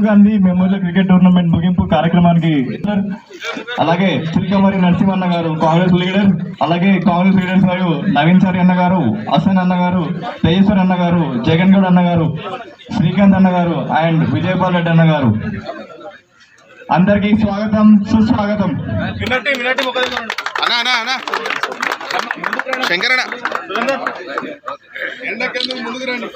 Gandhi memorial cricket tournament ముగింపు కార్యక్రమానికి అలాగే చిల్కమరి నరసింహన్న గారు కాంగ్రెస్ లీడర్, అలాగే కాంగ్రెస్ లీడర్స్ గారు నవీన్ సారి అన్న గారు, హసన్ అన్న గారు, తేజేశ్వర్ అన్న గారు, జగన్ గౌడ్ అన్న గారు, శ్రీకాంత్ అన్న గారు అండ్ విజయపాల్ రెడ్డి అన్న గారు, అందరికీ స్వాగతం సుస్వాగతం. శంకరణ ముందుకు రండి.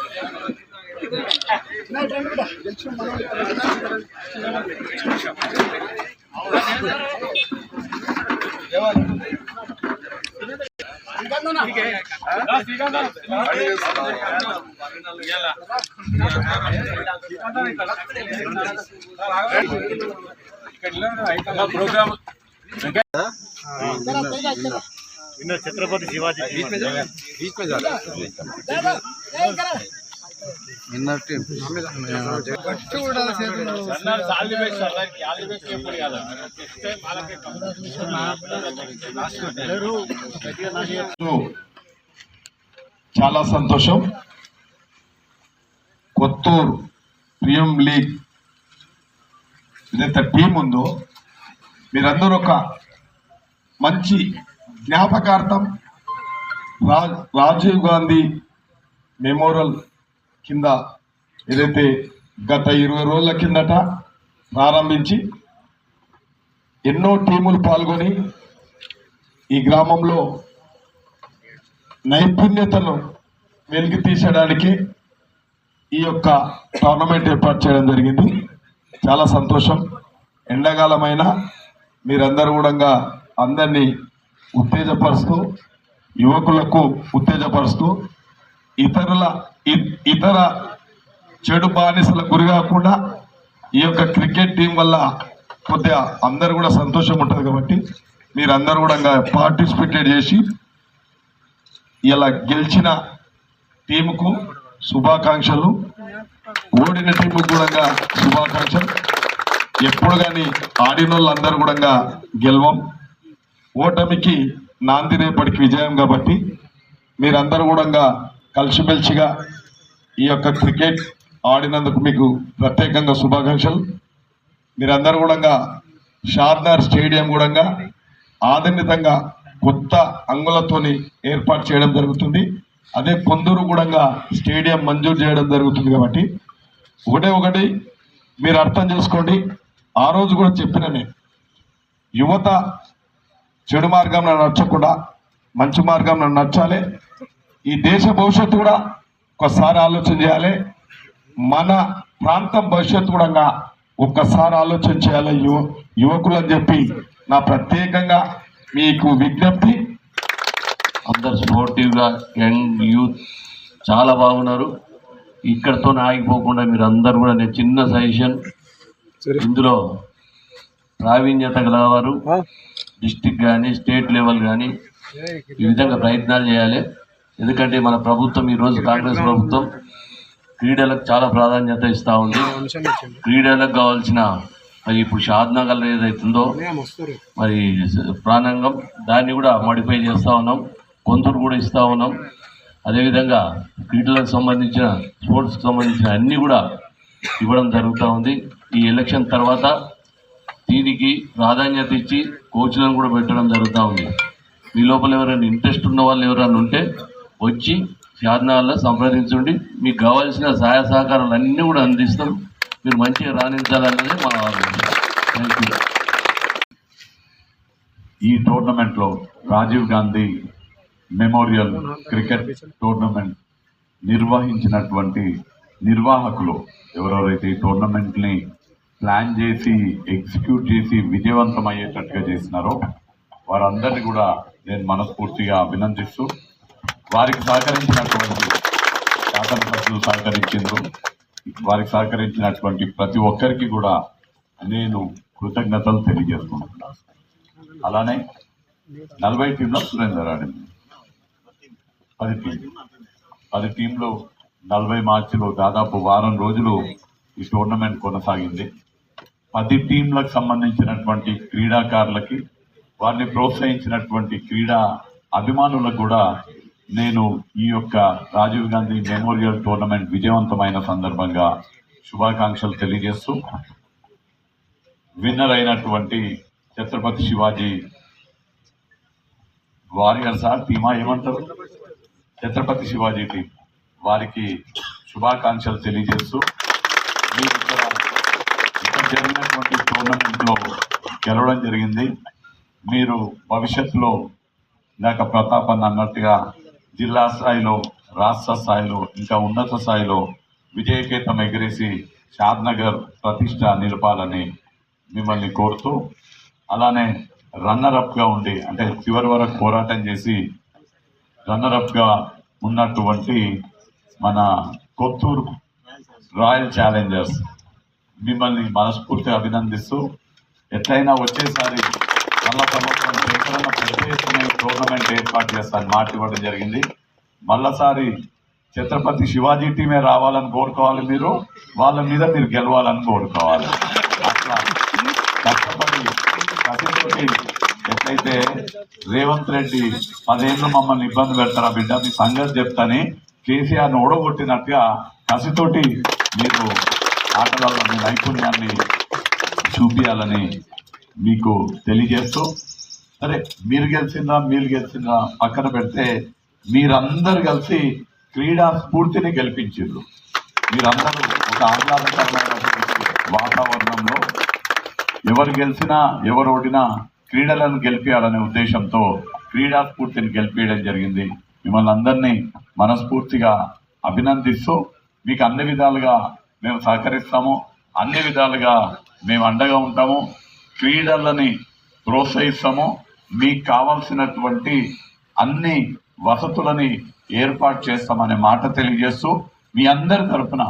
ప్రోగ్రామ్ छत्रपति शिवाजी చాలా సంతోషం. కొత్తూరు ప్రీమియం లీగ్ ఏదైతే టీం ఉందో మీరందరూ ఒక మంచి జ్ఞాపకార్థం రాజీవ్ గాంధీ మెమోరియల్ కింద ఏదైతే గత 20 రోజుల కిందట ప్రారంభించి ఎన్నో టీములు పాల్గొని ఈ గ్రామంలో నైపుణ్యతను వెలికి తీసడానికి ఈ యొక్క టోర్నమెంట్ ఏర్పాటు చేయడం జరిగింది. చాలా సంతోషం. ఎండాకాలమైన మీరందరూ కూడా అందరినీ ఉత్తేజపరుస్తూ, యువకులకు ఉత్తేజపరుస్తూ, ఇతర చెడు బానిసలకు గురి కాకుండా ఈ యొక్క క్రికెట్ టీం వల్ల కొద్దిగా అందరు కూడా సంతోషం ఉంటుంది. కాబట్టి మీరందరూ కూడా పార్టిసిపేట్ చేసి ఇలా గెలిచిన టీముకు శుభాకాంక్షలు, ఓడిన టీముకు కూడా శుభాకాంక్షలు. ఎప్పుడు కానీ ఆడిన వాళ్ళందరూ కూడా గెలవం, ఓటమికి నాంది రేపటికి విజయం. కాబట్టి మీరందరూ కూడా కలిసిమెలిసిగా ఈ యొక్క క్రికెట్ ఆడినందుకు మీకు ప్రత్యేకంగా శుభాకాంక్షలు. మీరందరూ కూడా షార్నార్ స్టేడియం కూడా ఆధునికంగా కొత్త అంగులతోని ఏర్పాటు చేయడం జరుగుతుంది. అదే పొందూరు కూడా స్టేడియం మంజూరు చేయడం జరుగుతుంది. కాబట్టి ఒకటి మీరు అర్థం చేసుకోండి. ఆ రోజు కూడా చెప్పిననే యువత చెడు మార్గం నచ్చకుండా మంచి మార్గం నచ్చాలి. ఈ దేశ భవిష్యత్తు కూడా ఒక్కసారి ఆలోచన చేయాలి. మన ప్రాంతం భవిష్యత్తు కూడా ఒక్కసారి ఆలోచన చేయాలి యువకులు అని చెప్పి నా ప్రత్యేకంగా మీకు విజ్ఞప్తి. అందరు స్పోర్టివ్గా యంగ్ యూత్ చాలా బాగున్నారు. ఇక్కడతో ఆగిపోకుండా మీరు అందరు కూడా నేను చిన్న సజెషన్, ఇందులో ప్రావీణ్యత గలవారు డిస్టిక్ కానీ స్టేట్ లెవెల్ కానీ ఈ విధంగా ప్రయత్నాలు చేయాలి. ఎందుకంటే మన ప్రభుత్వం ఈరోజు కాంగ్రెస్ ప్రభుత్వం క్రీడలకు చాలా ప్రాధాన్యత ఇస్తూ ఉంది. క్రీడలకు కావాల్సిన మరి ఇప్పుడు షాద్నగర్ ఏదైతుందో మరి ప్రాణాంగం దాన్ని కూడా మాడిఫై చేస్తూ ఉన్నాం, కొందరు కూడా ఇస్తూ ఉన్నాం. అదేవిధంగా క్రీడలకు సంబంధించిన స్పోర్ట్స్కి సంబంధించిన అన్నీ కూడా ఇవ్వడం జరుగుతూ ఉంది. ఈ ఎలక్షన్ తర్వాత దీనికి ప్రాధాన్యత ఇచ్చి కోచ్లను కూడా పెట్టడం జరుగుతూ ఉంది. మీ లోపల ఎవరైనా ఇంట్రెస్ట్ ఉన్న వాళ్ళు ఎవరైనా ఉంటే వచ్చి షాద్నగర్లో సంప్రదించండి. మీకు కావాల్సిన సహాయ సహకారాలు అన్నీ కూడా అందిస్తాం. మీరు మంచిగా రాణించాలన్నదే మా ఆలోచన. Thank you. ఈ టోర్నమెంట్లో Rajiv Gandhi memorial cricket tournament నిర్వహించినటువంటి నిర్వాహకులు ఎవరెవరైతే ఈ టోర్నమెంట్ని ప్లాన్ చేసి ఎగ్జిక్యూట్ చేసి విజయవంతం అయ్యేటట్టుగా చేసినారో వారందరినీ కూడా నేను మనస్ఫూర్తిగా అభినందిస్తూ, వారికి సహకరించినటువంటి శాసనసభ్యులు సహకరించారు, వారికి సహకరించినటువంటి ప్రతి ఒక్కరికి కూడా నేను కృతజ్ఞతలు తెలియజేస్తున్నాను. అలానే 40 టీంలో సురేందర్ ఆడింది. 10 టీంలు 40 మ్యాచ్లు దాదాపు వారం రోజులు ఈ టోర్నమెంట్ కొనసాగింది. 10 టీంలకు సంబంధించినటువంటి క్రీడాకారులకి, వారిని ప్రోత్సహించినటువంటి క్రీడా అభిమానులకు కూడా నేను ఈ యొక్క రాజీవ్ గాంధీ మెమోరియల్ టోర్నమెంట్ విజయవంతమైన సందర్భంగా శుభాకాంక్షలు తెలియజేస్తూ విన్నర్ అయినటువంటి ఛత్రపతి శివాజీ వారియర్స్ టీమా ఏమంటారు, ఛత్రపతి శివాజీ టీం వారికి శుభాకాంక్షలు తెలియజేస్తూ మీరు ఇక్కడ జరిగినటువంటి టోర్నమెంట్లో గెలవడం జరిగింది. మీరు భవిష్యత్తులో ఇందాక ప్రతాప్ అన్న అన్నట్టుగా జిల్లా స్థాయిలో, రాష్ట్ర స్థాయిలో, ఇంకా ఉన్నత స్థాయిలో విజయకేతం ఎగిరేసి షాద్నగర్ ప్రతిష్ట నిలపాలని మిమ్మల్ని కోరుతూ, అలానే రన్నరప్గా ఉండి అంటే చివరి వరకు పోరాటం చేసి రన్నరప్గా ఉన్నటువంటి మన కొత్తూరు రాయల్ ఛాలెంజర్స్ మిమ్మల్ని మనస్ఫూర్తిగా అభినందిస్తూ, ఎట్లయినా వచ్చేసారి మళ్ళా సంవత్సరం ఎక్కడన్నా పెద్ద ఎత్తున టోర్నమెంట్ ఏర్పాటు చేస్తాను మాట ఇవ్వడం జరిగింది. మళ్ళసారి ఛత్రపతి శివాజీ టీమే రావాలని కోరుకోవాలి, మీరు వాళ్ళ మీద మీరు గెలవాలని కోరుకోవాలి. అట్లా కష్టపడి కసితోటి ఎట్లయితే రేవంత్ రెడ్డి 10 ఏళ్ళు మమ్మల్ని ఇబ్బంది పెడతారా బిడ్డ మీ సంగతి చెప్తాని కేసీఆర్ని ఓడగొట్టినట్టుగా కసితోటి మీరు ఆటగాళ్ళ మీ నైపుణ్యాన్ని చూపించాలని మీకు తెలియజేస్తూ, సరే మీరు గెలిచిందా పక్కన పెడితే మీరందరూ కలిసి క్రీడా స్ఫూర్తిని గెలిపించారు. మీరందరూ ఒక ఆహ్లాదకరమైన వాతావరణంలో ఎవరు గెలిచినా ఎవరు ఓడినా క్రీడలను గెలిపించాలనే ఉద్దేశంతో క్రీడా స్ఫూర్తిని గెలిపించడం జరిగింది. మిమ్మల్ని అందరినీ మనస్ఫూర్తిగా అభినందిస్తూ మీకు అన్ని విధాలుగా మేము సహకరిస్తాము, అన్ని విధాలుగా మేము అండగా ఉంటాము, క్రీడలని ప్రోత్సహిస్తాము, మీకు కావాల్సినటువంటి అన్ని వసతులని ఏర్పాటు చేస్తామనే మాట తెలియజేస్తూ మీ అందరి తరఫున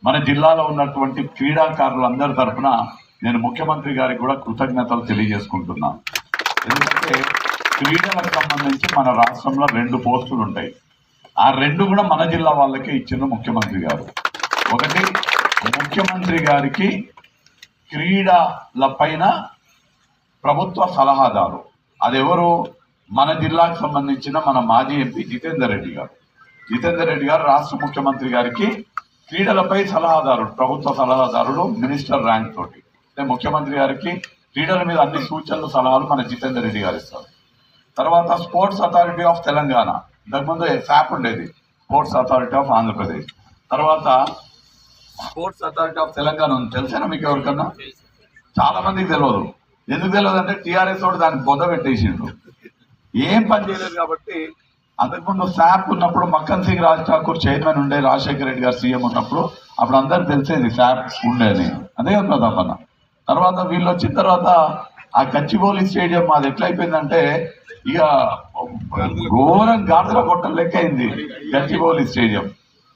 మన జిల్లాలో ఉన్నటువంటి క్రీడాకారులందరి తరఫున నేను ముఖ్యమంత్రి గారికి కూడా కృతజ్ఞతలు తెలియజేసుకుంటున్నాను. ఎందుకంటే క్రీడలకు సంబంధించి మన రాష్ట్రంలో 2 పోస్టులు ఉంటాయి. ఆ 2 కూడా మన జిల్లా వాళ్ళకే ఇచ్చిన ముఖ్యమంత్రి గారు. ఒకటి ముఖ్యమంత్రి గారికి క్రీడల పైన ప్రభుత్వ సలహాదారు, అదెవరు, మన జిల్లాకు సంబంధించిన మన మాజీ ఎంపీ జితేందర్ రెడ్డి గారు. జితేందర్ రెడ్డి గారు రాష్ట్ర ముఖ్యమంత్రి గారికి క్రీడలపై సలహాదారుడు, ప్రభుత్వ సలహాదారుడు, మినిస్టర్ ర్యాంక్ తోటి. అంటే ముఖ్యమంత్రి గారికి క్రీడల మీద అన్ని సూచనలు సలహాలు మన జితేందర్ రెడ్డి గారు ఇస్తారు. తర్వాత స్పోర్ట్స్ అథారిటీ ఆఫ్ తెలంగాణ, ఇంతకుముందు శాప్ ఉండేది, స్పోర్ట్స్ అథారిటీ ఆఫ్ ఆంధ్రప్రదేశ్. తర్వాత స్పోర్ట్స్ అథారిటీ ఆఫ్ తెలంగాణ ఉంది, తెలిసేనా మీకు ఎవరికన్నా? చాలా మందికి తెలియదు. ఎందుకు తెలియదు అంటే టీఆర్ఎస్ తోటి దాన్ని బొద్ద పెట్టేసిండ్రు, ఏం పని చేయలేదు. కాబట్టి అంతకుముందు శాప్ ఉన్నప్పుడు మక్కన్ సింగ్ రాజ్ ఠాకూర్ చైర్మన్ ఉండే, రాజశేఖర రెడ్డి గారు సీఎం ఉన్నప్పుడు అప్పుడు అందరు తెలిసేది శాప్ ఉండేది, అదే ప్రతాప్ అన్న. తర్వాత వీళ్ళు వచ్చిన తర్వాత ఆ గచ్చిబౌలి స్టేడియం అది ఎట్లయిపోయిందంటే ఇక ఘోరం గాజుల కొట్టం లెక్క అయింది గచ్చిబౌలి స్టేడియం.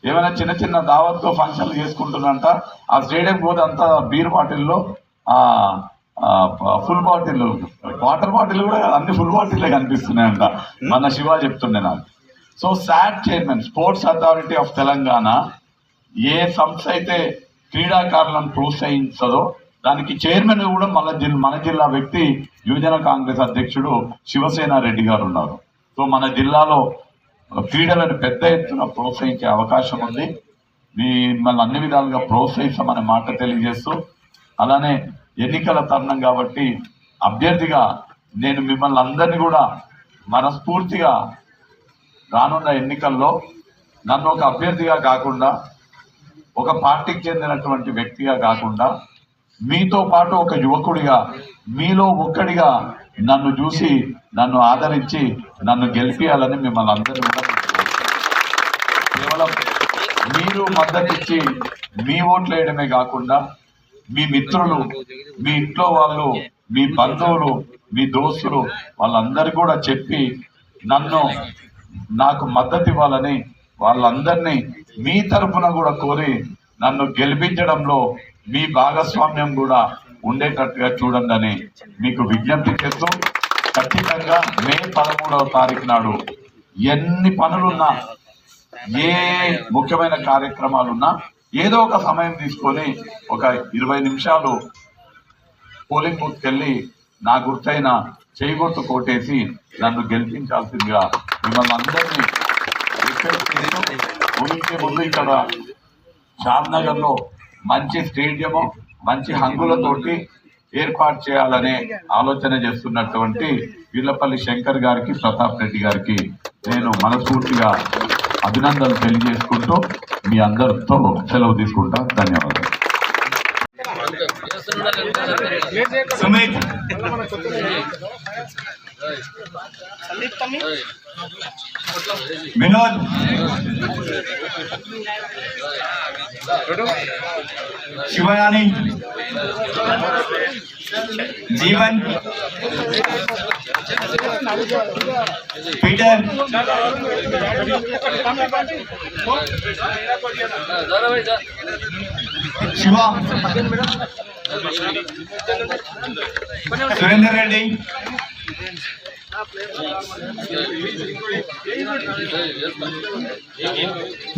ఏమైనా చిన్న చిన్న దావత్తో ఫంక్షన్లు చేసుకుంటున్నంట ఆ స్టేడియం పోతే అంతా బీర్ బాటిల్లో ఫుల్ బాటిల్, వాటర్ బాటిల్ కూడా అన్ని ఫుల్ బాటిల్లే కనిపిస్తున్నాయంట, మన శివ చెప్తుండే నాకు. So SAT chairman, sports authority of Telangana ఏ సంస్థ అయితే క్రీడాకారులను ప్రోత్సహించదో దానికి చైర్మన్ కూడా మన జిల్లా వ్యక్తి యువజన కాంగ్రెస్ అధ్యక్షుడు శివసేన రెడ్డి గారు ఉన్నారు. సో మన జిల్లాలో క్రీడలను పెద్ద ఎత్తున ప్రోత్సహించే అవకాశం ఉంది. మిమ్మల్ని అన్ని విధాలుగా ప్రోత్సహిస్తామనే మాట తెలియజేస్తూ, అలానే ఎన్నికల తరుణం కాబట్టి అభ్యర్థిగా నేను మిమ్మల్ని అందరినీ కూడా మనస్ఫూర్తిగా రానున్న ఎన్నికల్లో నన్ను ఒక అభ్యర్థిగా కాకుండా, ఒక పార్టీకి చెందినటువంటి వ్యక్తిగా కాకుండా, మీతో పాటు ఒక యువకుడిగా, మీలో ఒక్కడిగా నన్ను చూసి నన్ను ఆదరించి నన్ను గెలిపియాలని మిమ్మల్ని అందరినీ కూడా కేవలం మీరు మద్దతు ఇచ్చి మీ ఓట్లు వేయడమే కాకుండా మీ మిత్రులు, మీ ఇంట్లో వాళ్ళు, మీ బంధువులు, మీ దోస్తులు వాళ్ళందరూ కూడా చెప్పి నాకు మద్దతు ఇవ్వాలని వాళ్ళందరినీ మీ తరఫున కూడా కోరి నన్ను గెలిపించడంలో మీ భాగస్వామ్యం కూడా ఉండేటట్టుగా చూడండి అని మీకు విజ్ఞప్తి చేస్తూ, ఖచ్చితంగా మే 13వ తారీఖు నాడు ఎన్ని పనులున్నా, ఏ ముఖ్యమైన కార్యక్రమాలున్నా ఏదో ఒక సమయం తీసుకొని ఒక 20 నిమిషాలు పోలింగ్ బూత్కి వెళ్ళి నా గుర్తైన చేయి గుర్తు కోటేసి నన్ను గెలిపించాల్సిందిగా మిమ్మల్ని అందరినీ రిక్వెస్ట్ చేస్తూ, ముగించే ముందు ఇక్కడ షాద్నగర్లో మంచి స్టేడియము మంచి హంగులతోటి ఏర్పాటు చేయాలనే ఆలోచన చేస్తున్నటువంటి వీళ్ళపల్లి శంకర్ గారికి, ప్రతాప్ రెడ్డి గారికి నేను మనస్ఫూర్తిగా అభినందనలు తెలియజేసుకుంటూ మీ అందరితో సెలవు తీసుకుంటా. ధన్యవాదాలు. Sumit, Vinod, Shivayani, Jeevan, Peter, Shiva, Surender Reddy,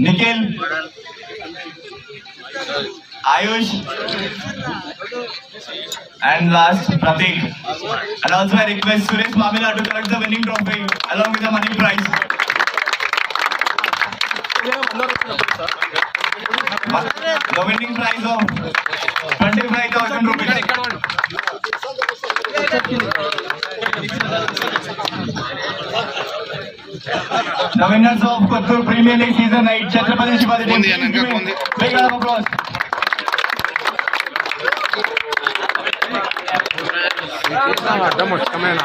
Nikhil, Ayush, and last Pratik. And also I request Suresh Mamila to collect the winning trophy along with the money prize. The winning prize of 25,000 rupees. The winners of Kottur Premier League Season 8, Chhatrapati Shivaji team. Big round of applause. అడ్డం వచ్చామేనా